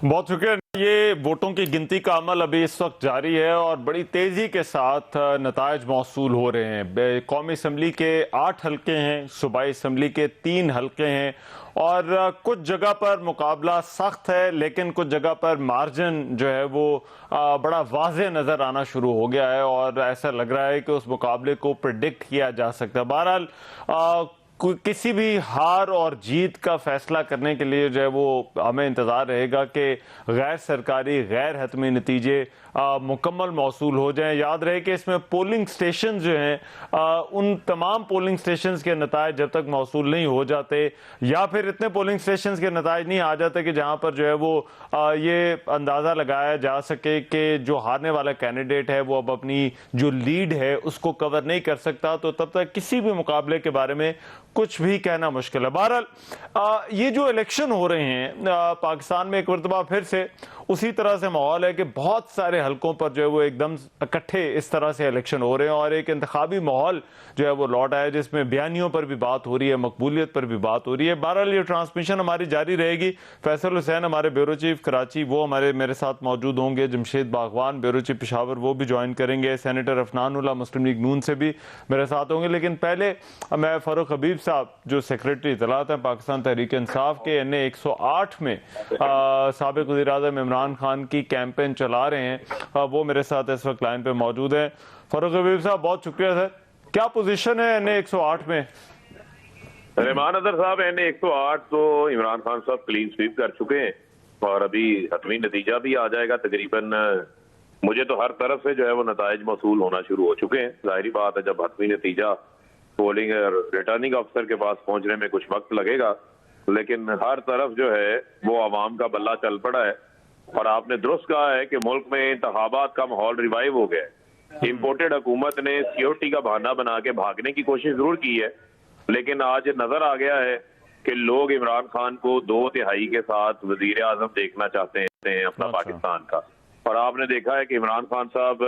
بہت شکریہ۔ یہ ووٹوں کی گنتی کا عمل ابھی اس وقت جاری ہے اور بڑی تیزی کے ساتھ نتائج موصول ہو رہے ہیں۔ قومی اسمبلی کے 8 حلقے ہیں، صوبائی اسمبلی کے 3 حلقے ہیں اور کچھ جگہ پر مقابلہ سخت ہے، لیکن کچھ جگہ پر مارجن جو ہے وہ بڑا واضح نظر آنا شروع ہو گیا ہے اور ایسا لگ رہا ہے کہ اس مقابلے کو پریڈکٹ کیا جا سکتا ہے۔ بہرحال کسی بھی ہار اور جیت کا فیصلہ کرنے کے لیے جو ہے وہ ہمیں انتظار رہے گا کہ غیر سرکاری غیر حتمی نتیجے مکمل موصول ہو جائیں۔ یاد رہے کہ اس میں پولنگ سٹیشن جو ہیں ان تمام پولنگ سٹیشنز کے نتائج جب تک موصول نہیں ہو جاتے یا پھر اتنے پولنگ سٹیشنز کے نتائج نہیں آ جاتے کہ جہاں پر جو ہے وہ یہ اندازہ لگایا جا سکے کہ جو ہارنے والا کینڈیڈیٹ ہے وہ اب اپنی جو لیڈ ہے اس کو کور نہیں کر سکتا، تو تب تک کسی بھی مقابلے کے بارے میں کچھ بھی کہنا مشکل ہے۔ بہرحال یہ جو الیکشن ہو رہے ہیں پاکستان میں ایک مرتبہ پھر سے اسی طرح سے ماحول ہے کہ بہت سارے حلقوں پر جو ہے وہ ایک دم اکٹھے اس طرح سے الیکشن ہو رہے ہیں اور ایک انتخابی ماحول جو ہے وہ لوٹ آیا جس میں بیانیوں پر بھی بات ہو رہی ہے، مقبولیت پر بھی بات ہو رہی ہے۔ بہرحال یہ ٹرانسمیشن ہماری جاری رہے گی۔ فیصل حسین ہمارے بیورو چیف کراچی وہ میرے ساتھ موجود ہوں گے، جمشید باغوان بیورو چیف پشاور وہ بھی جوائن کریں گے، سینیٹر عفنان اللہ مسلم لیگ نون سے بھی میرے ساتھ ہوں گے۔ لیکن پہلے میں فاروق حبیب صاحب جو سیکریٹری اطلاعات ہیں پاکستان تحریک انصاف کے NA 108 میں سابق وزیر اعظم عمران خان کی کیمپین چلا رہے ہیں، وہ میرے ساتھ اس وقت لائن پہ موجود ہیں۔ فاروق حبیب صاحب بہت شکریہ سر، کیا پوزیشن ہے NA 108 میں؟ رحمان اظہر صاحب NA 108 تو عمران خان صاحب کلین سویپ کر چکے ہیں اور ابھی حتمی نتیجہ بھی آ جائے گا تقریباً۔ مجھے تو ہر طرف سے جو ہے وہ نتائج موصول ہونا شروع ہو چکے ہیں۔ ظاہری بات ہے جب حتمی نتیجہ پولنگ ریٹرننگ افسر کے پاس پہنچنے میں کچھ وقت لگے گا، لیکن ہر طرف جو ہے وہ عوام کا بلہ چل پڑا ہے اور آپ نے درست کہا ہے کہ ملک میں انتخابات کا ماحول ریوائیو ہو گیا ہے۔ امپورٹڈ حکومت نے سیکورٹی کا بہانہ بنا کے بھاگنے کی کوشش ضرور کی ہے، لیکن آج نظر آ گیا ہے کہ لوگ عمران خان کو 2/3 کے ساتھ وزیر اعظم دیکھنا چاہتے ہیں اپنا پاکستان کا، اور آپ نے دیکھا ہے کہ عمران خان صاحب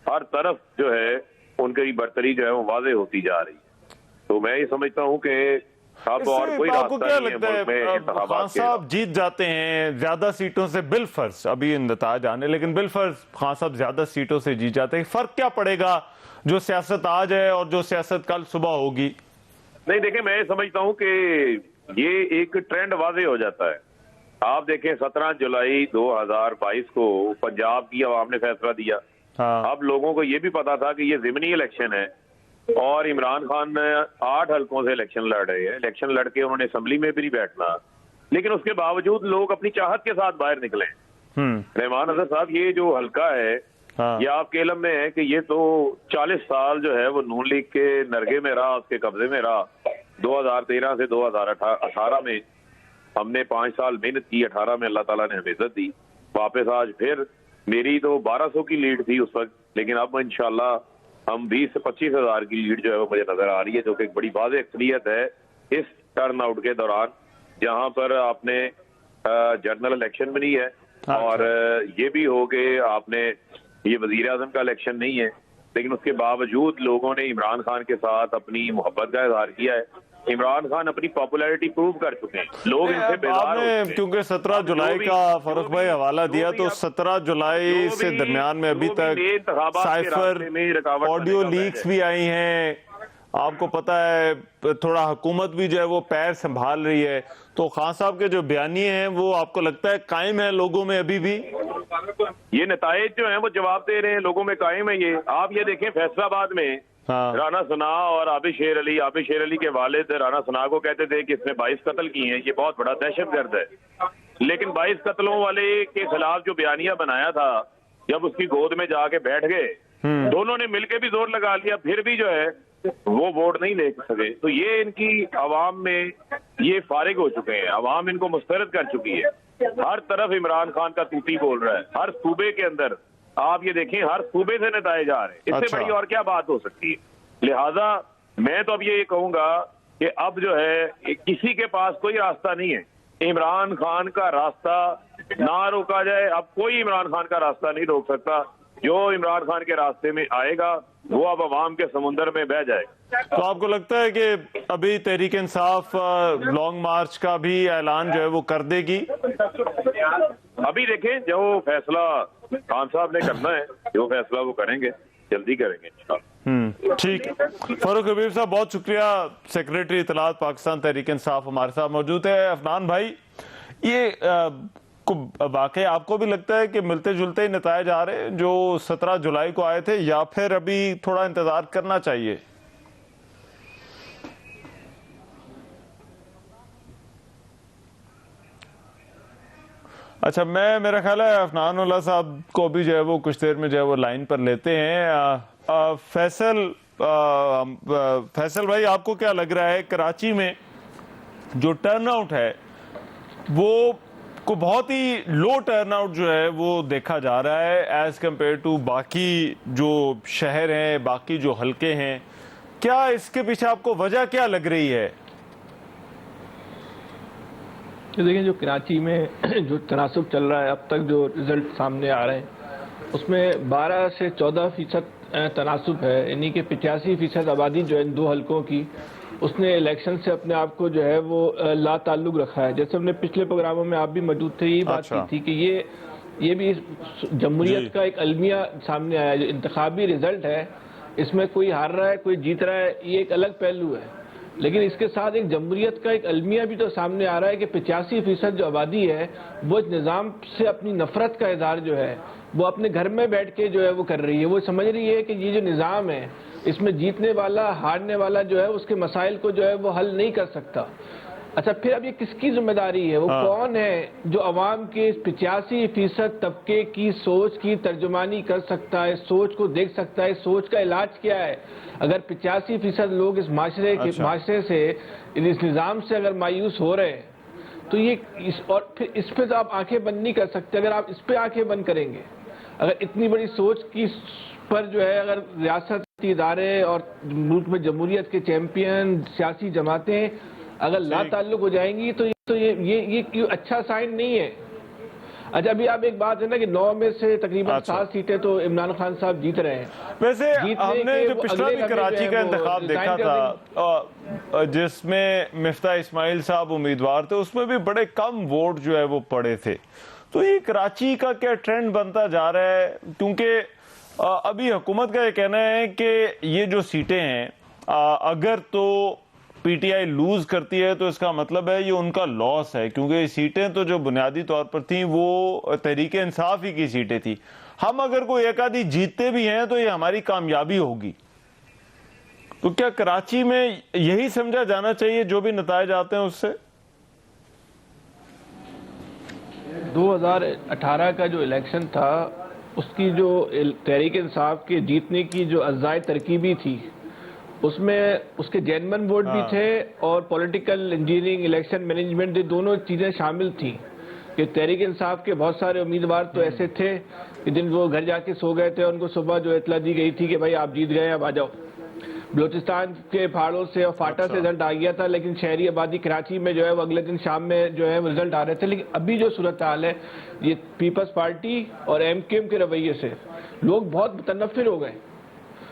ہر طرف جو ہے ان کی برتری جو ہے وہ واضح ہوتی جا رہی ہے۔ تو میں یہ سمجھتا ہوں کہ اب اور کوئی راستہ نہیں ہے ملک میں انتخابات خان صاحب جیت جاتے ہیں زیادہ سیٹوں سے بالفرض، ابھی نتائج آنے لیکن بالفرض خان صاحب زیادہ سیٹوں سے جیت جاتے ہیں، فرق کیا پڑے گا جو سیاست آج ہے اور جو سیاست کل صبح ہوگی؟ نہیں دیکھیں، میں سمجھتا ہوں کہ یہ ایک ٹرینڈ واضح ہو جاتا ہے۔ آپ دیکھیں 17 جولائی 2022 کو پنجاب کی عوام نے فیصلہ دیا۔ اب لوگوں کو یہ بھی پتا تھا کہ یہ ضمنی الیکشن ہے اور عمران خان 8 حلقوں سے الیکشن لڑ رہے ہیں۔ الیکشن لڑ کے انہوں نے اسمبلی میں بھی نہیں بیٹھنا، لیکن اس کے باوجود لوگ اپنی چاہت کے ساتھ باہر نکلے۔ رحمان اظہر صاحب یہ جو حلقہ ہے یہ آپ کے علم میں ہے کہ یہ تو 40 سال جو ہے وہ نون لیگ کے نرگے میں رہا، اس کے قبضے میں رہا۔ 2013 سے 2018 میں ہم نے 5 سال محنت کی، 18 میں اللہ تعالیٰ نے ہمیں عزت دی، واپس آج پھر میری تو 1200 کی لیڈ تھی اس وقت، لیکن اب انشاءاللہ ہم 20 سے 25 ہزار کی لیڈ جو ہے وہ مجھے نظر آ رہی ہے، جو کہ ایک بڑی واضح اکثریت ہے اس ٹرن آؤٹ کے دوران، جہاں پر آپ نے جنرل الیکشن بھی نہیں ہے اور یہ بھی ہو کہ آپ نے یہ وزیر اعظم کا الیکشن نہیں ہے، لیکن اس کے باوجود لوگوں نے عمران خان کے ساتھ اپنی محبت کا اظہار کیا ہے۔ عمران خان اپنی پاپولیرٹی پروو کر چکے ہیں، لوگ ان سے بیزار ہو چکے ہیں۔ کیونکہ 17 جولائی کا فاروق بھائی حوالہ دیا تو 17 جولائی سے درمیان میں ابھی تک سائفر آڈیو لیکس بھی آئی ہیں، آپ کو پتا ہے تھوڑا حکومت بھی جو ہے وہ پیر سنبھال رہی ہے، تو خان صاحب کے جو بیانیے ہیں وہ آپ کو لگتا ہے قائم ہیں لوگوں میں ابھی بھی؟ یہ نتائج جو ہیں وہ جواب دے رہے ہیں، لوگوں میں قائم ہے۔ یہ آپ یہ دیکھیں فیصل آباد میں رانا ثناء اور عابد شیر علی کے والد رانا ثناء کو کہتے تھے کہ اس نے 22 قتل کیے ہیں، یہ بہت بڑا دہشت گرد ہے، لیکن 22 قتلوں والے کے خلاف جو بیانیہ بنایا تھا جب اس کی گود میں جا کے بیٹھ گئے، دونوں نے مل کے بھی زور لگا لیا، پھر بھی جو ہے وہ ووٹ نہیں لے سکے۔ تو یہ ان کی عوام میں یہ فارغ ہو چکے ہیں، عوام ان کو مسترد کر چکی ہے، ہر طرف عمران خان کا توتی بول رہا ہے، ہر صوبے کے اندر آپ یہ دیکھیں ہر صوبے سے نتائج آ رہے ہیں، اس سے بڑی اور کیا بات ہو سکتی ہے؟ لہٰذا میں تو اب یہ کہوں گا کہ اب جو ہے کسی کے پاس کوئی راستہ نہیں ہے، عمران خان کا راستہ نہ روکا جائے، اب کوئی عمران خان کا راستہ نہیں روک سکتا۔ جو عمران خان کے راستے میں آئے گا وہ اب عوام کے سمندر میں بہ جائے گا۔ تو آپ کو لگتا ہے کہ ابھی تحریک انصاف لانگ مارچ کا بھی اعلان جو ہے وہ کر دے گی؟ ابھی دیکھیں جو فیصلہ خان صاحب نے کرنا ہے، جو فیصلہ وہ کریں گے، جلدی کریں گے انشاءاللہ۔ ٹھیک، فاروق حبیب صاحب بہت شکریہ۔ سیکریٹری اطلاعات پاکستان تحریک انصاف ہمارے ساتھ موجود ہے۔ عفنان بھائی، یہ واقعی آپ کو بھی لگتا ہے کہ ملتے جلتے ہی نتائج آ رہے ہیں جو 17 جولائی کو آئے تھے، یا پھر ابھی تھوڑا انتظار کرنا چاہیے؟ اچھا، میرا خیال ہے عفنان اللہ صاحب کو بھی جو ہے وہ کچھ دیر میں جو ہے وہ لائن پر لیتے ہیں۔ فیصل بھائی، آپ کو کیا لگ رہا ہے کراچی میں جو ٹرن آؤٹ ہے وہ کو بہت ہی لو ٹرن آؤٹ جو ہے وہ دیکھا جا رہا ہے ایز کمپیئر ٹو باقی جو شہر ہیں، باقی جو حلقے ہیں، کیا اس کے پیچھے آپ کو وجہ کیا لگ رہی ہے؟ دیکھیں، جو کراچی میں جو تناسب چل رہا ہے، اب تک جو رزلٹ سامنے آ رہے ہیں اس میں 12 سے 14% تناسب ہے، یعنی کہ 85% آبادی جو ہے ان دو حلقوں کی، اس نے الیکشن سے اپنے آپ کو جو ہے وہ لا تعلق رکھا ہے۔ جیسے ہم نے پچھلے پروگراموں میں آپ بھی موجود تھے، یہ بات کی تھی کہ یہ بھی جمہوریت کا ایک المیہ سامنے آیا، جو انتخابی رزلٹ ہے اس میں کوئی ہار رہا ہے کوئی جیت رہا ہے، یہ ایک الگ پہلو ہے، لیکن اس کے ساتھ ایک جمہوریت کا ایک المیہ بھی تو سامنے آ رہا ہے کہ 85% جو آبادی ہے وہ اس نظام سے اپنی نفرت کا اظہار جو ہے وہ اپنے گھر میں بیٹھ کے جو ہے وہ کر رہی ہے۔ وہ سمجھ رہی ہے کہ یہ جو نظام ہے اس میں جیتنے والا ہارنے والا جو ہے اس کے مسائل کو جو ہے وہ حل نہیں کر سکتا۔ اچھا، پھر اب یہ کس کی ذمہ داری ہے؟ وہ کون ہے جو عوام کے اس 85% طبقے کی سوچ کی ترجمانی کر سکتا ہے، سوچ کو دیکھ سکتا ہے، سوچ کا علاج کیا ہے؟ اگر 85% لوگ اس معاشرے سے اس نظام سے اگر مایوس ہو رہے ہیں تو یہ اور پھر اس پہ تو آپ آنکھیں بند نہیں کر سکتے۔ اگر آپ اس پہ آنکھیں بند کریں گے، اگر اتنی بڑی سوچ کی پر جو ہے اگر ریاستی ادارے اور ملک میں جمہوریت کے چیمپئن سیاسی جماعتیں اگر لا تعلق ہو جائیں گی تو یہ اچھا سائن نہیں ہے۔ اچھا، ابھی آپ ایک بات ہے نا کہ 9 میں سے تقریباً 7 سیٹیں تو عمران خان صاحب جیت رہے ہیں۔ ویسے ہم نے جو پچھلا بھی کراچی کا انتخاب دیکھا تھا جس میں مفتاح اسماعیل صاحب امیدوار تھے، اس میں بھی بڑے کم ووٹ جو ہے وہ پڑے تھے۔ تو یہ کراچی کا کیا ٹرینڈ بنتا جا رہا ہے؟ کیونکہ ابھی حکومت کا یہ کہنا ہے کہ یہ جو سیٹیں ہیں اگر تو پی ٹی آئی لوز کرتی ہے تو اس کا مطلب ہے یہ ان کا لاس ہے، کیونکہ یہ سیٹیں تو جو بنیادی طور پر تھیں وہ تحریک انصاف ہی کی سیٹیں تھیں۔ ہم اگر کوئی ایک آدھی جیتتے بھی ہیں تو یہ ہماری کامیابی ہوگی۔ تو کیا کراچی میں یہی سمجھا جانا چاہیے جو بھی نتائج آتے ہیں اس سے؟ 2018 کا جو الیکشن تھا اس کی جو تحریک انصاف کے جیتنے کی جو اجزائے ترکیبی تھی اس میں اس کے جینون ووٹ بھی تھے اور پولیٹیکل انجینئرنگ، الیکشن مینجمنٹ، یہ دونوں چیزیں شامل تھیں کہ تحریک انصاف کے بہت سارے امیدوار تو ایسے تھے کہ جن وہ گھر جا کے سو گئے تھے، ان کو صبح جو اطلاع دی گئی تھی کہ بھائی آپ جیت گئے، اب آ جاؤ۔ بلوچستان کے پہاڑوں سے اور فاٹا سے رزلٹ آ گیا تھا، لیکن شہری آبادی کراچی میں جو ہے وہ اگلے دن شام میں جو ہے رزلٹ آ رہے تھے۔ لیکن ابھی جو صورتحال ہے یہ پیپلز پارٹی اور ایم کیو ایم کے رویے سے لوگ بہت متنفر ہو گئے،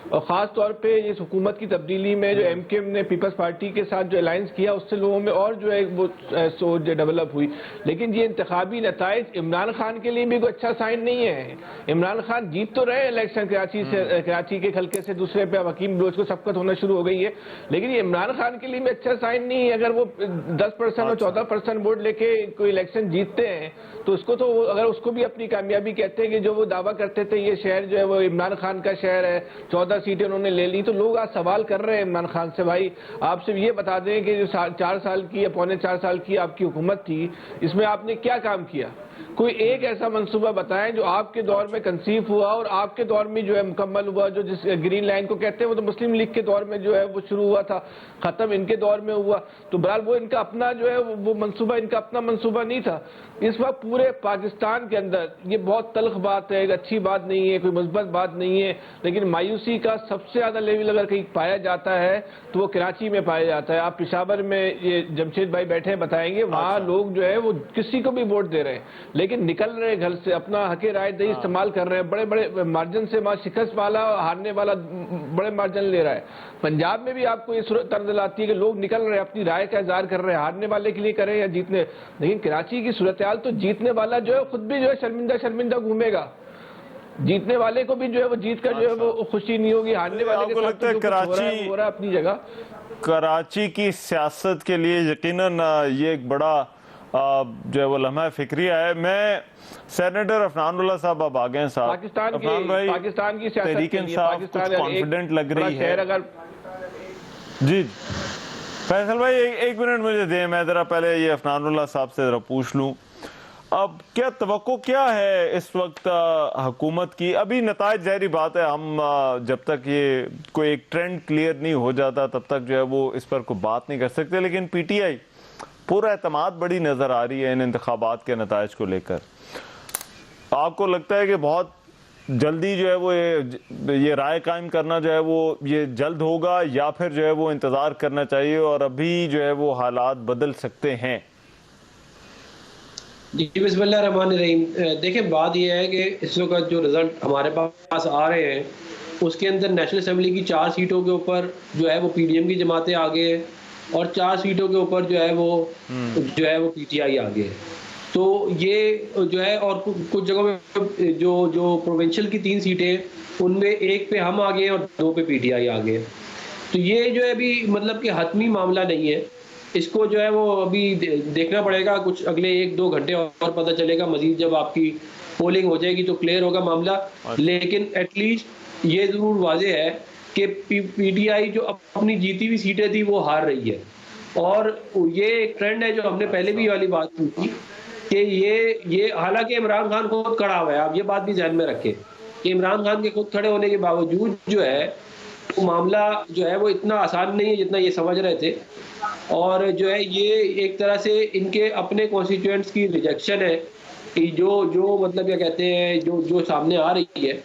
اور خاص طور پہ اس حکومت کی تبدیلی میں جو ایم کیو ایم نے پیپلز پارٹی کے ساتھ جو الائنس کیا اس سے لوگوں میں اور جو ہے وہ سوچ ڈیولپ ہوئی۔ لیکن یہ انتخابی نتائج عمران خان کے لیے بھی کوئی اچھا سائن نہیں ہے۔ عمران خان جیت تو رہے الیکشن کراچی کے حلقے سے دوسرے پہ حکیم بلوچ کو سبقت ہونا شروع ہو گئی ہے، لیکن یہ عمران خان کے لیے بھی اچھا سائن نہیں ہے۔ اگر وہ 10% اور 14% ووٹ لے کے کوئی الیکشن جیتتے ہیں تو اس کو تو اگر اس کو بھی اپنی کامیابی کہتے ہیں کہ جو وہ دعویٰ کرتے تھے یہ شہر جو ہے وہ عمران خان کا شہر ہے، 14 سیٹیں انہوں نے لے لی، تو لوگ آج سوال کر رہے ہیں عمران خان سے، بھائی آپ صرف یہ بتا دیں کہ جو 4 سال کی یا پونے 4 سال کی آپ کی حکومت تھی اس میں آپ نے کیا کام کیا؟ کوئی ایک ایسا منصوبہ بتائیں جو آپ کے دور میں کنسیو ہوا اور آپ کے دور میں جو ہے مکمل ہوا، جو جس گرین لائن کو کہتے ہیں وہ تو مسلم لیگ کے دور میں جو ہے وہ شروع ہوا تھا، ختم ان کے دور میں ہوا، تو بہرحال وہ ان کا اپنا جو ہے وہ منصوبہ ان کا اپنا منصوبہ نہیں تھا۔ اس وقت پورے پاکستان کے اندر یہ بہت تلخ بات ہے، اچھی بات نہیں ہے، کوئی مثبت بات نہیں ہے، لیکن مایوسی کا سب سے زیادہ لیول اگر کہیں پایا جاتا ہے تو وہ کراچی میں پایا جاتا ہے۔ آپ پشاور میں یہ جمشید بھائی بیٹھے بتائیں گے، وہاں لوگ جو ہے وہ کسی کو بھی ووٹ دے رہے ہیں، لیکن لیکن نکل رہے گھر سے، اپنا حق رائے دہی استعمال کر رہے ہیں، بڑے بڑے مارجن سے، شکست والا ہارنے والا بڑے مارجن لے رہا ہے۔ پنجاب میں بھی آپ کو یہ صورت طرز آتی ہے کہ لوگ نکل رہے ہیں، اپنی رائے کا اظہار کر رہے ہیں، ہارنے والے کے لیے کریں یا جیتنے، لیکن کراچی کی صورتحال تو جیتنے والا جو ہے خود بھی جو ہے شرمندہ گھومے گا، جیتنے والے کو بھی جو ہے وہ جیت کر جو ہے وہ خوشی نہیں ہوگی، ہارنے والے کے ساتھ جو کچھ ہو رہا ہے اپنی جگہ۔ کراچی کی سیاست کے لیے یقیناً یہ ایک بڑا جو ہے وہ لمحہ فکریہ ہے۔ میں سینیٹر عفنان اللہ صاحب اب آگئے ہیں صاحب، پاکستان کی سیاست تحریک کے لیے انصاف کچھ کانفیڈنٹ لگ رہی ہے۔ جی فیصل بھائی ایک منٹ مجھے دیں، میں ذرا پہلے یہ عفنان اللہ صاحب سے ذرا پوچھ لوں، اب کیا توقع کیا ہے اس وقت حکومت کی؟ ابھی نتائج ظاہری بات ہے، ہم جب تک یہ کوئی ایک ٹرینڈ کلیئر نہیں ہو جاتا تب تک جو ہے وہ اس پر کوئی بات نہیں کر سکتے، لیکن پی ٹی آئی پورا اعتماد بڑی نظر آ رہی ہے ان انتخابات کے نتائج کو لے کر۔ آپ کو لگتا ہے کہ بہت جلدی جو ہے وہ یہ رائے قائم کرنا جو ہے وہ یہ جلد ہوگا، یا پھر جو ہے وہ انتظار کرنا چاہیے اور ابھی جو ہے وہ حالات بدل سکتے ہیں؟ جی بسم اللہ الرحمن الرحیم۔ دیکھیں بات یہ ہے کہ اس وقت جو رزلٹ ہمارے پاس آ رہے ہیں اس کے اندر نیشنل اسمبلی کی 4 سیٹوں کے اوپر جو ہے وہ پی ڈی ایم کی جماعتیں آگے ہیں، اور 4 سیٹوں کے اوپر جو ہے وہ پی ٹی آئی آگے ہے۔ تو یہ جو ہے، اور کچھ جگہوں میں جو پروونشل کی 3 سیٹیں ان میں 1 پہ ہم آگے ہیں اور 2 پہ پی ٹی آئی آگے ہیں۔ تو یہ جو ہے ابھی مطلب کہ حتمی معاملہ نہیں ہے، اس کو جو ہے وہ ابھی دیکھنا پڑے گا، کچھ اگلے 1-2 گھنٹے اور پتہ چلے گا، مزید جب آپ کی پولنگ ہو جائے گی تو کلیئر ہوگا معاملہ۔ لیکن ایٹ لیسٹ یہ ضرور واضح ہے کہ پی ٹی آئی جو اپنی جیتی ہوئی سیٹیں تھی وہ ہار رہی ہے، اور یہ ایک ٹرینڈ ہے جو ہم نے پہلے بھی والی بات کی تھی کہ یہ حالانکہ عمران خان خود کھڑا ہوا ہے، آپ یہ بات بھی ذہن میں رکھیں کہ عمران خان کے خود کھڑے ہونے کے باوجود جو ہے وہ معاملہ جو ہے وہ اتنا آسان نہیں ہے جتنا یہ سمجھ رہے تھے، اور جو ہے یہ ایک طرح سے ان کے اپنے کانسٹیٹوئنٹس کی ریجیکشن ہے کہ جو مطلب کیا کہتے ہیں جو سامنے آ رہی ہے،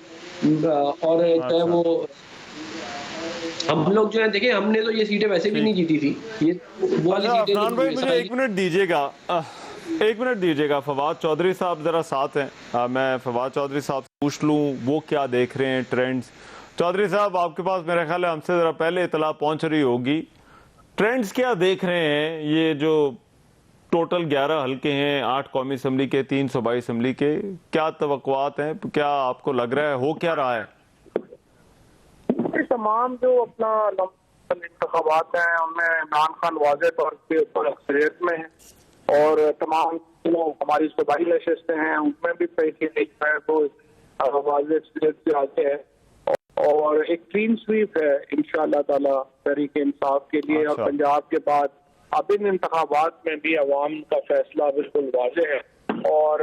اور جو ہے وہ ہم لوگ جو ہے دیکھیں ہم نے تو یہ سیٹیں ویسے بھی نہیں جیتی تھی، یہ والی سیٹیں عفنان بھائی مجھے ایک منٹ دیجیے گا، فواد چودھری صاحب ذرا ساتھ ہیں، میں فواد چودھری صاحب سے پوچھ لوں وہ کیا دیکھ رہے ہیں ٹرینڈز۔ چودھری صاحب آپ کے پاس میرے خیال ہے ہم سے ذرا پہلے اطلاع پہنچ رہی ہوگی، ٹرینڈز کیا دیکھ رہے ہیں؟ یہ جو ٹوٹل 11 حلقے ہیں، 8 قومی اسمبلی کے، 3 صوبائی اسمبلی کے، کیا توقعات ہیں؟ کیا آپ کو لگ رہا ہے ہو کیا رہا ہے؟ تمام جو اپنا انتخابات ہیں ان میں عمران خان واضح طور پہ اوپر اکثریت میں ہیں، اور تمام ہماری صوبائی نشستیں ہیں ان میں بھی پیسے نہیں ہے تو واضح اکثریت سے آگے ہے، اور ایک کلین سویپ ہے انشاءاللہ تعالی تحریک انصاف کے لیے۔ اور پنجاب کے بعد اب ان انتخابات میں بھی عوام کا فیصلہ بالکل واضح ہے، اور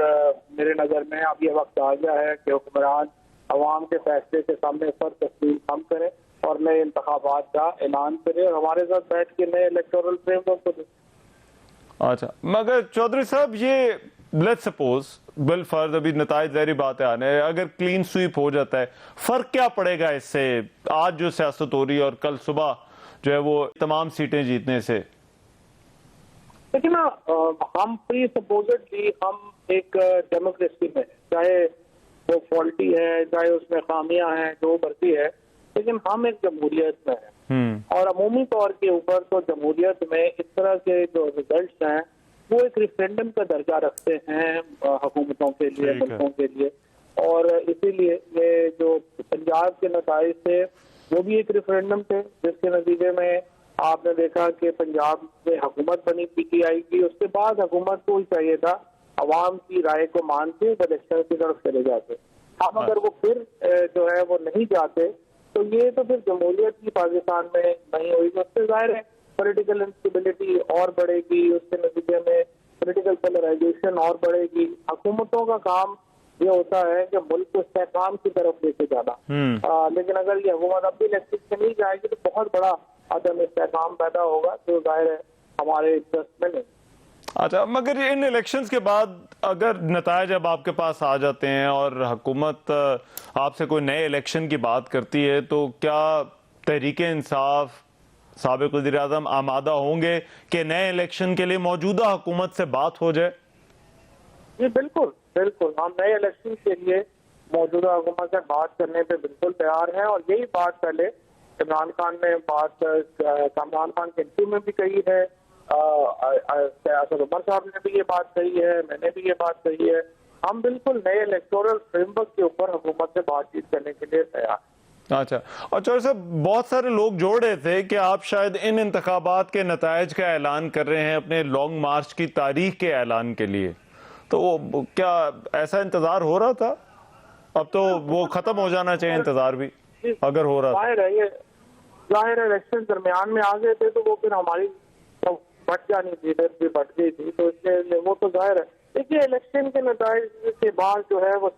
میرے نظر میں اب یہ وقت آ گیا ہے کہ حکمران عوام کے فیصلے کے سامنے سر تسلیم کم کرے اور نئے انتخابات کا اعلان کرے اور ہمارے ساتھ بیٹھ کے نئے الیکٹورل فریم ورک کو دے۔ اچھا مگر چودھری صاحب یہ لیٹ سپوز بالفرض ابھی نتائج ظاہری بات ہے آنے، اگر کلین سویپ ہو جاتا ہے فرق کیا پڑے گا اس سے آج جو سیاست ہو رہی ہے اور کل صبح جو ہے وہ تمام سیٹیں جیتنے سے؟ لیکن ہم پری سپوزڈلی ہم ایک ڈیموکریسی میں، چاہے وہ فالٹی ہے چاہے اس میں خامیاں ہیں جو بڑھتی ہے، لیکن ہم ایک جمہوریت میں ہیں، اور عمومی طور کے اوپر تو جمہوریت میں اس طرح کے جو ریزلٹس ہیں وہ ایک ریفرینڈم کا درجہ رکھتے ہیں حکومتوں کے لیے، ملکوں کے لیے، اور اسی لیے یہ جو پنجاب کے نتائج تھے وہ بھی ایک ریفرینڈم تھے جس کے نتیجے میں آپ نے دیکھا کہ پنجاب میں حکومت بنی پی ٹی آئی کی، اس کے بعد حکومت کو ہی چاہیے تھا عوام کی رائے کو مان کے الیکشن کی طرف چلے جاتے، اب اگر وہ پھر جو ہے وہ نہیں جاتے تو یہ تو پھر جمہوریت کی پاکستان میں نہیں ہوئی، اس سے ظاہر ہے پولیٹیکل انسٹیبلٹی اور بڑھے گی، اس کے نتیجے میں پولیٹیکل پولرائزیشن اور بڑھے گی۔ حکومتوں کا کام یہ ہوتا ہے کہ ملک کو استحکام کی طرف لے کے جانا، لیکن اگر یہ حکومت اب بھی الیکشن سے نہیں جائے گی تو بہت بڑا عدم استحکام پیدا ہوگا جو ظاہر ہے ہمارے انٹرسٹ میں نہیں۔ اچھا مگر ان الیکشنز کے بعد اگر نتائج اب آپ کے پاس آ جاتے ہیں اور حکومت آپ سے کوئی نئے الیکشن کی بات کرتی ہے تو کیا تحریک انصاف سابق وزیر اعظم آمادہ ہوں گے کہ نئے الیکشن کے لیے موجودہ حکومت سے بات ہو جائے؟ جی بالکل بالکل، ہم نئے الیکشن کے لیے موجودہ حکومت سے بات کرنے پہ بالکل تیار ہیں، اور یہی بات پہلے عمران خان نے بات کامران خان کے انٹرویو میں بھی کہی ہے، اسد عمر صاحب نے بھی یہ بات کہی ہے، میں نے بھی یہ بات کہی ہے. ہم بالکل نئے الیکٹورل فریم ورک کے اوپر حکومت سے بات چیت کرنے کے لیے تیار. اچھا، اور چودھری صاحب بہت سارے لوگ جوڑ رہے تھے کہ آپ شاید ان انتخابات کے نتائج کا اعلان کر رہے ہیں اپنے لانگ مارچ کی تاریخ کے اعلان کے لیے، تو وہ کیا ایسا انتظار ہو رہا تھا؟ اب تو وہ ختم ہو جانا چاہیے انتظار بھی اگر ہو رہا تھا. ظاہر ہے الیکشن درمیان میں آ گئے تھے تو وہ پھر ہماری بٹ جانی تھی، ادھر بھی بٹ گئی تھی، تو اس لیے وہ تو ظاہر ہے. دیکھیے الیکشن کے نتائج کے بعد جو ہے وہ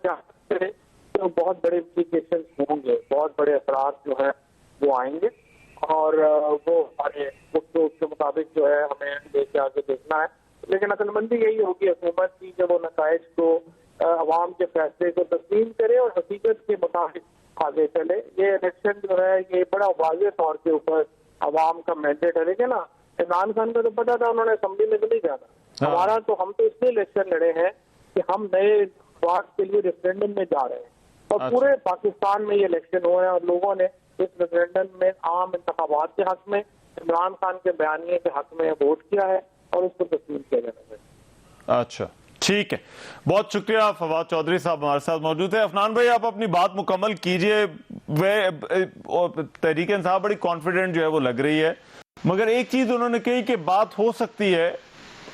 تو بہت بڑے امپلیکیشنز ہوں گے، بہت بڑے اثرات جو ہیں وہ آئیں گے، اور وہ ہمارے اس کے مطابق جو ہے ہمیں دیکھ کے آگے دیکھنا ہے. لیکن عقل مندی یہی ہوگی حکومت کی کہ وہ نتائج کو عوام کے فیصلے کو تسلیم کرے اور حقیقت کے مطابق آگے چلے. یہ الیکشن جو ہے یہ بڑا واضح طور کے اوپر عوام کا مینڈیٹ ہے. دیکھیں نا، عمران خان کو تو پتا تھا انہوں نے اسمبلی میں تو نہیں جانا. ہمارا تو ہم تو اس لیے الیکشن لڑے ہیں کہ ہم نئے بات کے لیے ریفرینڈم میں جا رہے ہیں، اور پورے پاکستان میں یہ الیکشن ہوئے ہیں، اور لوگوں نے اس ریفرینڈم میں عام انتخابات کے حق میں عمران خان کے بیانیے کے حق میں ووٹ کیا ہے اور اس کو تسلیم کیا جانا ہے. اچھا ٹھیک ہے، بہت شکریہ. فواد چودھری صاحب ہمارے ساتھ موجود ہیں. عفنان بھائی آپ اپنی بات مکمل کیجئے. تحریک انصاف بڑی کانفیڈنٹ جو ہے وہ لگ رہی ہے، مگر ایک چیز انہوں نے کہی کہ بات ہو سکتی ہے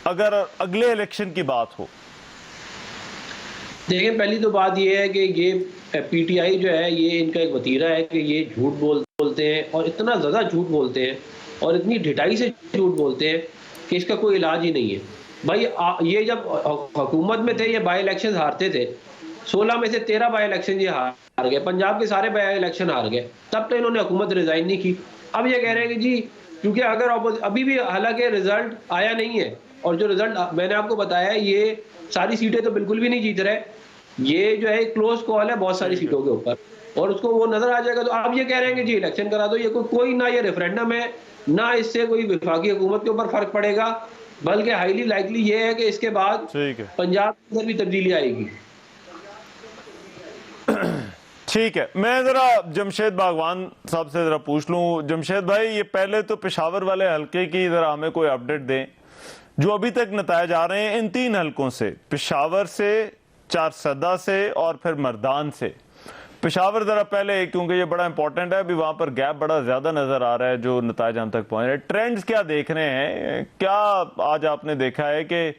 اگر اگلے الیکشن کی بات ہو. دیکھیں پہلی تو بات یہ ہے کہ یہ پی ٹی آئی جو ہے یہ ان کا ایک وتیرہ ہے کہ یہ جھوٹ بولتے ہیں، اور اتنا زیادہ جھوٹ بولتے ہیں اور اتنی ڈھٹائی سے جھوٹ بولتے ہیں کہ اس کا کوئی علاج ہی نہیں ہے. بھائی یہ جب حکومت میں تھے یہ بائی الیکشن ہارتے تھے، 16 میں سے 13 بائی الیکشن یہ ہار گئے، پنجاب کے سارے بائی الیکشن ہار گئے، تب تو انہوں نے حکومت ریزائن نہیں کی. اب یہ کہہ رہے ہیں کہ جی کیونکہ اگر ابھی بھی حالانکہ رزلٹ آیا نہیں ہے، اور جو رزلٹ میں نے آپ کو بتایا یہ ساری سیٹیں تو بالکل بھی نہیں جیت رہے، یہ جو ہے کلوز کال ہے بہت ساری سیٹوں کے اوپر، اور اس کو وہ نظر آ جائے گا. تو آپ یہ کہہ رہے ہیں کہ جی الیکشن کرا دو، یہ کوئی نہ یہ ریفرینڈم ہے نہ اس سے کوئی وفاقی حکومت کے اوپر فرق پڑے گا، بلکہ ہائیلی لائکلی یہ ہے کہ اس کے بعد پنجاب کے اندر بھی تبدیلی آئے گی. ٹھیک ہے، میں ذرا جمشید باغوان صاحب سے ذرا پوچھ لوں. جمشید بھائی یہ پہلے تو پشاور والے حلقے کی ذرا ہمیں کوئی اپڈیٹ دیں، جو ابھی تک نتائج آ رہے ہیں ان 3 حلقوں سے، پشاور سے، چارسدہ سے اور پھر مردان سے. پشاور ذرا پہلے کیونکہ یہ بڑا امپورٹنٹ ہے، ابھی وہاں پر گیپ بڑا زیادہ نظر آ رہا ہے جو نتائج ہم تک پہنچ رہے ہیں. ٹرینڈز کیا دیکھ رہے ہیں؟ کیا آج آپ نے دیکھا ہے کہ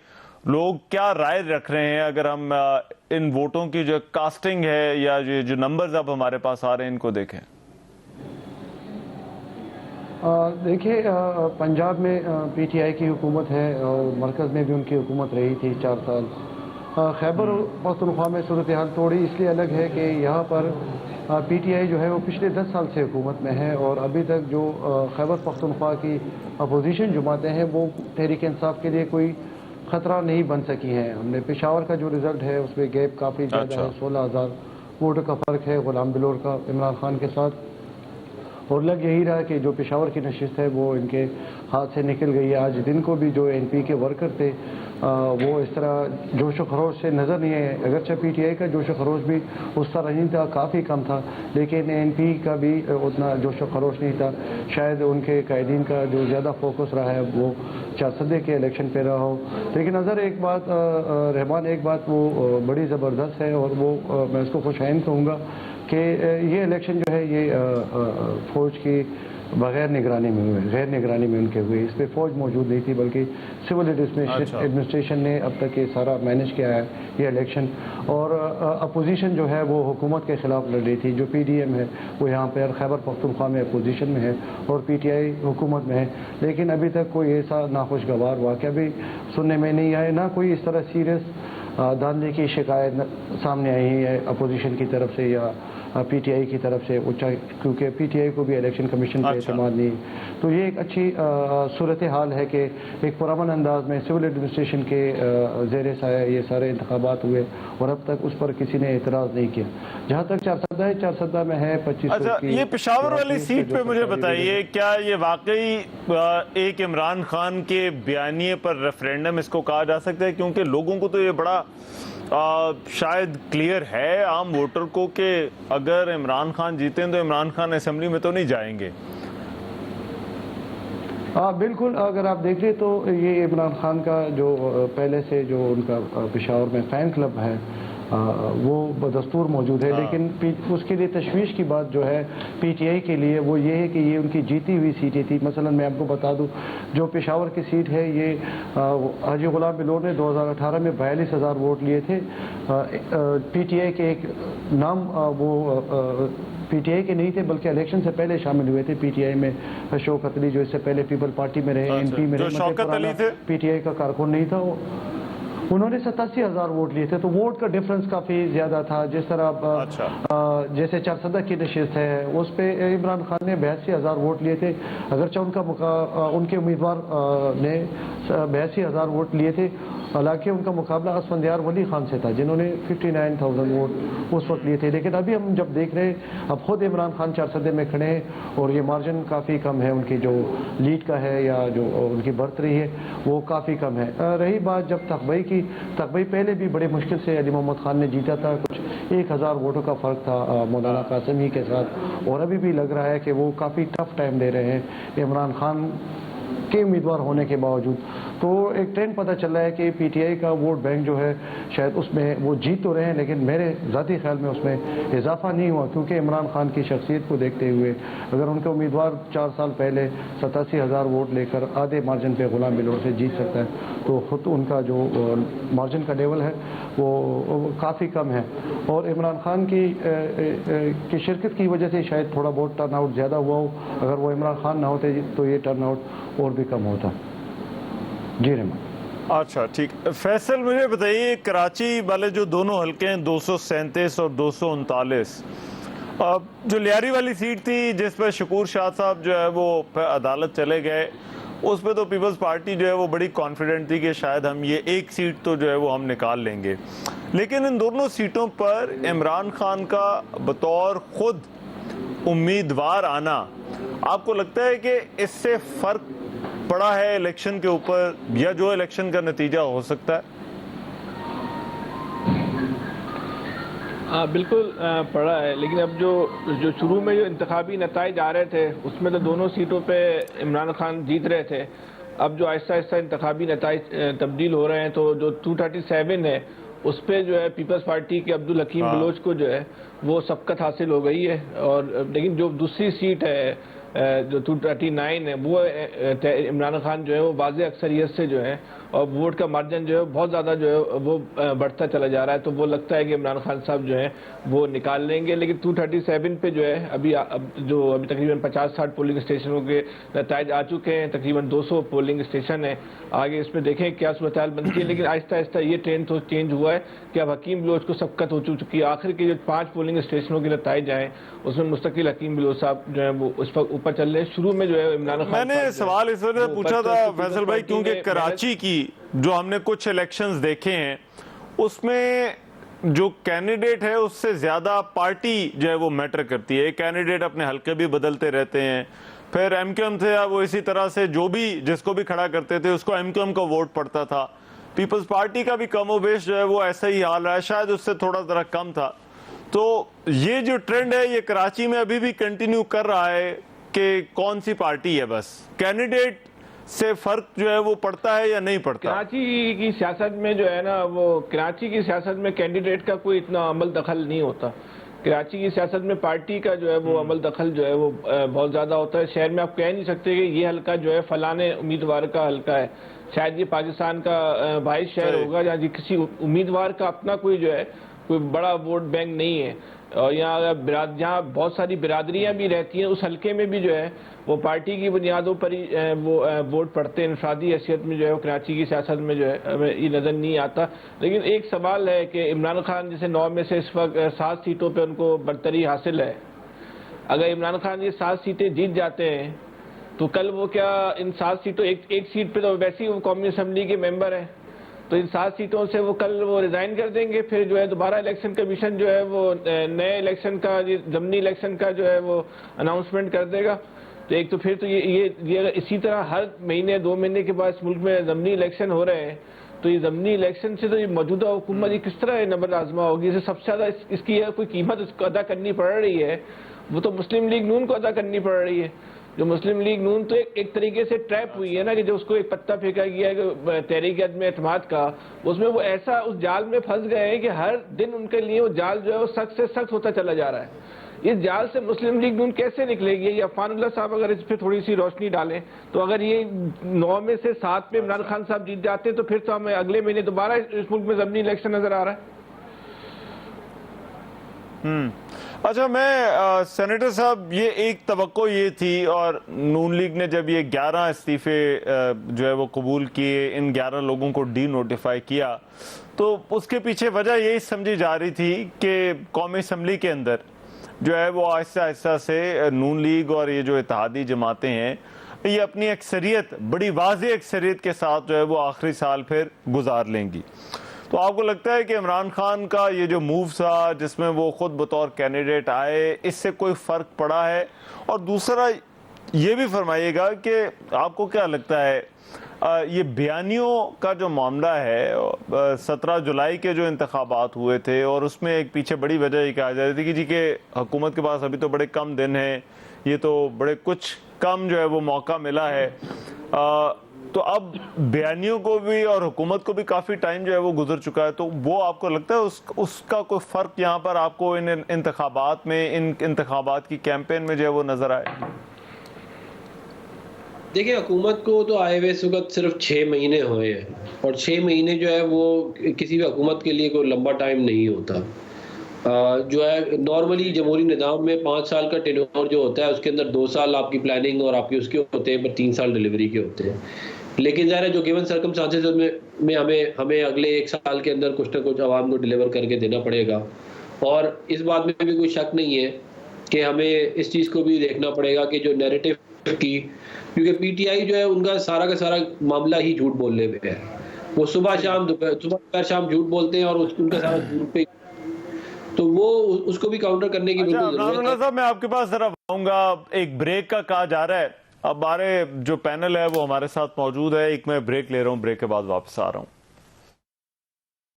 لوگ کیا رائے رکھ رہے ہیں اگر ہم ان ووٹوں کی جو کاسٹنگ ہے یا جو نمبرز اب ہمارے پاس آ رہے ہیں ان کو دیکھیں؟ دیکھیے پنجاب میں پی ٹی آئی کی حکومت ہے اور مرکز میں بھی ان کی حکومت رہی تھی 4 سال. خیبر پختونخوا میں صورتحال تھوڑی اس لیے الگ ہے کہ یہاں پر پی ٹی آئی جو ہے وہ پچھلے 10 سال سے حکومت میں ہے، اور ابھی تک جو خیبر پختونخوا کی اپوزیشن جماعتیں ہیں وہ تحریک انصاف کے لیے کوئی خطرہ نہیں بن سکی ہیں. ہم نے پشاور کا جو رزلٹ ہے اس میں گیپ کافی زیادہ ہے، 16,000 ووٹوں کا فرق ہے غلام بلور کا عمران خان کے ساتھ، اور لگ یہی رہا کہ جو پشاور کی نشست ہے وہ ان کے ہاتھ سے نکل گئی ہے. آج دن کو بھی جو این پی کے ورکر تھے وہ اس طرح جوش و خروش سے نظر نہیں آئے، اگرچہ پی ٹی آئی کا جوش و خروش بھی اس طرح نہیں تھا، کافی کم تھا، لیکن این پی کا بھی اتنا جوش و خروش نہیں تھا. شاید ان کے قائدین کا جو زیادہ فوکس رہا ہے وہ چارسدے کے الیکشن پہ رہا ہو. لیکن نظر ایک بات رحمان، ایک بات وہ بڑی زبردست ہے، اور وہ میں اس کو خوش عین کہوں گا کہ یہ الیکشن جو ہے یہ فوج کی بغیر نگرانی میں ہوئے، غیر نگرانی میں ان کے ہوئے. اس پہ فوج موجود نہیں تھی بلکہ سول ایڈمنسٹریشن نے اب تک یہ سارا مینیج کیا ہے یہ الیکشن. اور اپوزیشن جو ہے وہ حکومت کے خلاف لڑ رہی تھی. جو پی ڈی ایم ہے وہ یہاں پہ خیبر پختونخوا میں اپوزیشن میں ہے اور پی ٹی آئی حکومت میں ہے، لیکن ابھی تک کوئی ایسا ناخوشگوار واقعہ بھی سننے میں نہیں آئے، نہ کوئی اس طرح سیریس دھاندلی کی شکایت سامنے آئی ہے اپوزیشن کی طرف سے یا پی ٹی آئی کی طرف سے، کیونکہ پی ٹی آئی کو بھی الیکشن کمیشن پہ اعتماد نہیں. تو یہ ایک اچھی صورتحال ہے کہ ایک پرامن انداز میں سول ایڈمنسٹریشن کے زیر سایہ یہ سارے انتخابات ہوئے اور اب تک اس پر کسی نے اعتراض نہیں کیا. جہاں تک چارسدہ ہے، چارسدہ میں ہے 2500 اچھا، کی. یہ پشاور والی سیٹ پہ مجھے بتائیے، کیا یہ واقعی ایک عمران خان کے بیانیے پر ریفرینڈم اس کو کہا جا سکتا ہے؟ کیونکہ لوگوں کو تو یہ بڑا شاید کلیئر ہے عام ووٹر کو کہ اگر عمران خان جیتے ہیں تو عمران خان اسمبلی میں تو نہیں جائیں گے. بالکل، اگر آپ دیکھ لیں تو یہ عمران خان کا جو پہلے سے جو ان کا پشاور میں فین کلب ہے وہ بدستور موجود ہے، لیکن اس کے لیے تشویش کی بات جو ہے پی ٹی آئی کے لیے وہ یہ ہے کہ یہ ان کی جیتی ہوئی سیٹیں تھی. مثلا میں آپ کو بتا دوں، جو پشاور کی سیٹ ہے یہ حاجی غلام بلور نے 2018 میں 42,000 ووٹ لیے تھے. پی ٹی آئی کے ایک نام وہ پی ٹی آئی کے نہیں تھے بلکہ الیکشن سے پہلے شامل ہوئے تھے پی ٹی آئی میں. شوکت علی جو اس سے پہلے پیپل پارٹی میں رہے، این پی میں رہے، شوکت علی تھے پی ٹی آئی کا کارکن نہیں تھا، انہوں نے 87,000 ووٹ لیے تھے. تو ووٹ کا ڈفرنس کافی زیادہ تھا. جس طرح جیسے چارسدہ کی نشست ہے اس پہ عمران خان نے 82,000 ووٹ لیے تھے، اگرچہ ان کے امیدوار نے 82,000 ووٹ لیے تھے، حالانکہ ان کا مقابلہ اسفندیار ولی خان سے تھا جنہوں نے 59,000 ووٹ اس وقت لیے تھے. لیکن ابھی ہم جب دیکھ رہے ہیں، اب خود عمران خان چارسدے میں کھڑے ہیں اور یہ مارجن کافی کم ہے، ان کی جو لیڈ کا ہے یا جو ان کی برتھ رہی ہے وہ کافی کم ہے. رہی بات جب تقبئی کی، تقبئی پہلے بھی بڑے مشکل سے علی محمد خان نے جیتا تھا، کچھ 1,000 ووٹوں کا فرق تھا مولانا قاسمی کے ساتھ، اور ابھی بھی لگ رہا ہے کہ وہ کافی ٹف ٹائم دے رہے ہیں عمران خان کے امیدوار ہونے کے باوجود. تو ایک ٹرینڈ پتہ چل رہا ہے کہ پی ٹی آئی کا ووٹ بینک جو ہے شاید اس میں وہ جیت تو رہے ہیں، لیکن میرے ذاتی خیال میں اس میں اضافہ نہیں ہوا، کیونکہ عمران خان کی شخصیت کو دیکھتے ہوئے اگر ان کا امیدوار 4 سال پہلے 87,000 ووٹ لے کر آدھے مارجن پہ غلام بلور سے جیت سکتا ہے تو خود ان کا جو مارجن کا لیول ہے وہ کافی کم ہے. اور عمران خان کی شرکت کی وجہ سے شاید تھوڑا بہت ٹرن آؤٹ زیادہ ہوا ہو، اگر وہ عمران خان نہ ہوتے تو یہ ٹرن آؤٹ اور بھی کم ہوتا. جی رحمان. اچھا ٹھیک. فیصل مجھے بتائیے، کراچی والے جو دونوں حلقے ہیں 237 اور 239، جو لیاری والی سیٹ تھی جس پہ شکور شاہ صاحب جو ہے وہ عدالت چلے گئے، اس پہ تو پیپلز پارٹی جو ہے وہ بڑی کانفیڈنٹ تھی کہ شاید ہم یہ ایک سیٹ تو جو ہے وہ ہم نکال لیں گے. لیکن ان دونوں سیٹوں پر عمران خان کا بطور خود امیدوار آنا، آپ کو لگتا ہے کہ اس سے فرق پڑا ہے الیکشن کے اوپر، یا جو الیکشن کا نتیجہ ہو سکتا ہے؟ بالکل پڑا ہے، لیکن اب جو شروع میں جو انتخابی نتائج آ رہے تھے اس میں تو دونوں سیٹوں پہ عمران خان جیت رہے تھے. اب جو آہستہ آہستہ انتخابی نتائج تبدیل ہو رہے ہیں تو جو 237 ہے اس پہ جو ہے پیپلز پارٹی کے عبدالحکیم بلوچ کو جو ہے وہ سبقت حاصل ہو گئی ہے. اور لیکن جو دوسری سیٹ ہے جو 239 ہے وہ عمران خان جو ہے وہ واضح اکثریت سے جو ہے اور ووٹ کا مارجن جو ہے بہت زیادہ جو ہے وہ بڑھتا چلا جا رہا ہے. تو وہ لگتا ہے کہ عمران خان صاحب جو ہے وہ نکال لیں گے. لیکن 237 پہ جو ہے ابھی تقریباً 50-60 پولنگ اسٹیشنوں کے نتائج آ چکے ہیں، تقریباً 200 پولنگ اسٹیشن ہیں. آگے اس میں دیکھیں کیا صورتحال بنتی ہے، لیکن آہستہ آہستہ یہ ٹرینڈ تو چینج ہوا ہے کہ اب حکیم بلوچ کو سبقت ہو چکی ہے. آخر کے جو 5 پولنگ اسٹیشنوں کے نتائج آئے اس میں مستقل حکیم بلوچ صاحب جو ہے وہ اس وقت اوپر چل رہے ہیں. شروع میں جو ہے عمران خان، میں نے سوال اس وجہ سے پوچھا تھا فیصل بھائی کیونکہ کراچی کی جو ہم نے کچھ الیکشنز دیکھے ہیں اس میں جو کینڈیڈیٹ ہے اس سے زیادہ پارٹی جو ہے وہ میٹر کرتی ہے. کینڈیڈیٹ اپنے حلقے بھی بدلتے رہتے ہیں، پھر ایم کیو ایم تھے وہ اسی طرح سے جو بھی جس کو بھی کھڑا کرتے تھے اس کو ایم کیو ایم کا ووٹ پڑتا تھا. پیپلز پارٹی کا بھی کم و بیش جو ہے وہ ایسا ہی حال رہا ہے، شاید اس سے تھوڑا ذرا کم تھا. تو یہ جو ٹرینڈ ہے یہ کراچی میں ابھی بھی کنٹینیو کر رہا ہے کہ کون سی پارٹی ہے، بس کینڈیڈیٹ سے فرق جو ہے وہ پڑتا ہے یا نہیں پڑتا؟ کراچی کی سیاست میں جو ہے نا وہ کراچی کی سیاست میں کینڈیڈیٹ کا کوئی اتنا عمل دخل نہیں ہوتا. کراچی کی سیاست میں پارٹی کا جو ہے وہ عمل دخل جو ہے وہ بہت زیادہ ہوتا ہے. شہر میں آپ کہہ نہیں سکتے کہ یہ حلقہ جو ہے فلانے امیدوار کا حلقہ ہے. شاید یہ پاکستان کا 22 شہر ہوگا جہاں کسی امیدوار کا اپنا کوئی جو ہے کوئی بڑا ووٹ بینک نہیں ہے. اور جہاں بہت ساری برادریاں بھی رہتی ہیں اس حلقے میں بھی جو ہے وہ پارٹی کی بنیادوں پر ہی وہ ووٹ پڑتے ہیں. انفرادی حیثیت میں جو ہے وہ کراچی کی سیاست میں جو ہے ہمیں یہ نظر نہیں آتا. لیکن ایک سوال ہے کہ عمران خان جیسے 9 میں سے اس وقت 7 سیٹوں پہ ان کو برتری حاصل ہے. اگر عمران خان یہ 7 سیٹیں جیت جاتے ہیں تو کل وہ کیا ان 7 سیٹوں ایک سیٹ پہ تو ویسے ہی وہ قومی اسمبلی کے ممبر ہیں. تو ان 7 سیٹوں سے وہ کل وہ ریزائن کر دیں گے، پھر جو ہے دوبارہ الیکشن کمیشن جو ہے وہ نئے الیکشن کا ضمنی الیکشن کا جو ہے وہ اناؤنسمنٹ کر دے گا۔ تو ایک تو پھر تو یہ اگر اسی طرح ہر مہینے 2 مہینے کے بعد اس ملک میں ضمنی الیکشن ہو رہے ہیں تو یہ ضمنی الیکشن سے تو یہ موجودہ حکومت کس طرح نمبر آزما ہوگی؟ اسے سب سے زیادہ اس کی کوئی قیمت اس کو ادا کرنی پڑ رہی ہے وہ تو مسلم لیگ نون کو ادا کرنی پڑ رہی ہے۔ جو مسلم لیگ نون تو ایک طریقے سے ٹریپ ہوئی ہے نا، کہ جو اس کو ایک پتہ پھینکا گیا ہے کہ تحریک عدم اعتماد کا، اس میں وہ ایسا اس جال میں پھنس گئے ہیں کہ ہر دن ان کے لیے وہ جال جو ہے وہ سخت سے سخت ہوتا چلا جا رہا ہے۔ اس جال سے مسلم لیگ نون کیسے نکلے گی؟ یہ عفان اللہ صاحب اگر اس پہ تھوڑی سی روشنی ڈالیں تو اگر یہ 9 میں سے 7 میں عمران خان صاحب جیت جاتے ہیں تو پھر تو ہمیں اگلے مہینے دوبارہ اس ملک میں ضمنی الیکشن نظر آ رہا ہے۔ اچھا، میں سینیٹر صاحب یہ ایک توقع یہ تھی، اور نون لیگ نے جب یہ 11 استعفے جو ہے وہ قبول کیے، ان 11 لوگوں کو ڈی نوٹیفائی کیا، تو اس کے پیچھے وجہ یہی سمجھی جا رہی تھی کہ قومی اسمبلی کے اندر جو ہے وہ آہستہ آہستہ سے نون لیگ اور یہ جو اتحادی جماعتیں ہیں یہ اپنی اکثریت، بڑی واضح اکثریت کے ساتھ جو ہے وہ آخری سال پھر گزار لیں گی۔ تو آپ کو لگتا ہے کہ عمران خان کا یہ جو موو تھا جس میں وہ خود بطور کینڈیڈیٹ آئے، اس سے کوئی فرق پڑا ہے؟ اور دوسرا یہ بھی فرمائیے گا کہ آپ کو کیا لگتا ہے یہ بیانیوں کا جو معاملہ ہے، 17 جولائی کے جو انتخابات ہوئے تھے اور اس میں ایک پیچھے بڑی وجہ یہ کہا جا رہی تھی کہ جی کہ حکومت کے پاس ابھی تو بڑے کم دن ہیں، یہ تو بڑے کچھ کم جو ہے وہ موقع ملا ہے، تو اب بیانیوں کو بھی اور حکومت کو بھی کافی ٹائم جو ہے وہ گزر چکا ہے، تو وہ آپ کو لگتا ہے اس کا کوئی فرق یہاں پر آپ کو ان انتخابات میں، ان انتخابات کی کیمپین میں جو ہے وہ نظر آئے؟ دیکھیں، حکومت کو تو آئے ہوئے اس وقت صرف 6 مہینے ہوئے ہیں، اور 6 مہینے جو ہے وہ کسی بھی حکومت کے لیے کوئی لمبا ٹائم نہیں ہوتا۔ جو ہے نارملی جمہوری نظام میں 5 سال کا ٹینور جو ہوتا ہے اس کے اندر 2 سال آپ کی پلاننگ اور آپ کی اس کے ہوتے ہیں، 3 سال ڈیلیوری کے ہوتے ہیں۔ لیکن ظاہر ہے جو گیون سرکمسٹانسز میں ہمیں اگلے 1 سال کے اندر کچھ نہ کچھ عوام کو ڈیلیور کر کے دینا پڑے گا، اور اس بات میں بھی کوئی شک نہیں ہے کہ ہمیں اس چیز کو بھی دیکھنا پڑے گا کہ جو نیریٹو کی، کیونکہ پی ٹی آئی جو ہے ان کا سارا معاملہ ہی جھوٹ بولنے میں ہے، وہ صبح شام جھوٹ بولتے ہیں اور ان کا سارا جھوٹ پہ، تو وہ اس کو بھی کاؤنٹر کرنے کی بالکل ضرورت ہے۔ صاحب میں آپ کے پاس ذرا آؤں گا، ایک بریک کا کہا جا رہا ہے، اب ہمارے جو پینل ہے وہ ہمارے ساتھ موجود ہے، ایک میں بریک لے رہا ہوں، بریک کے بعد واپس آ رہا ہوں۔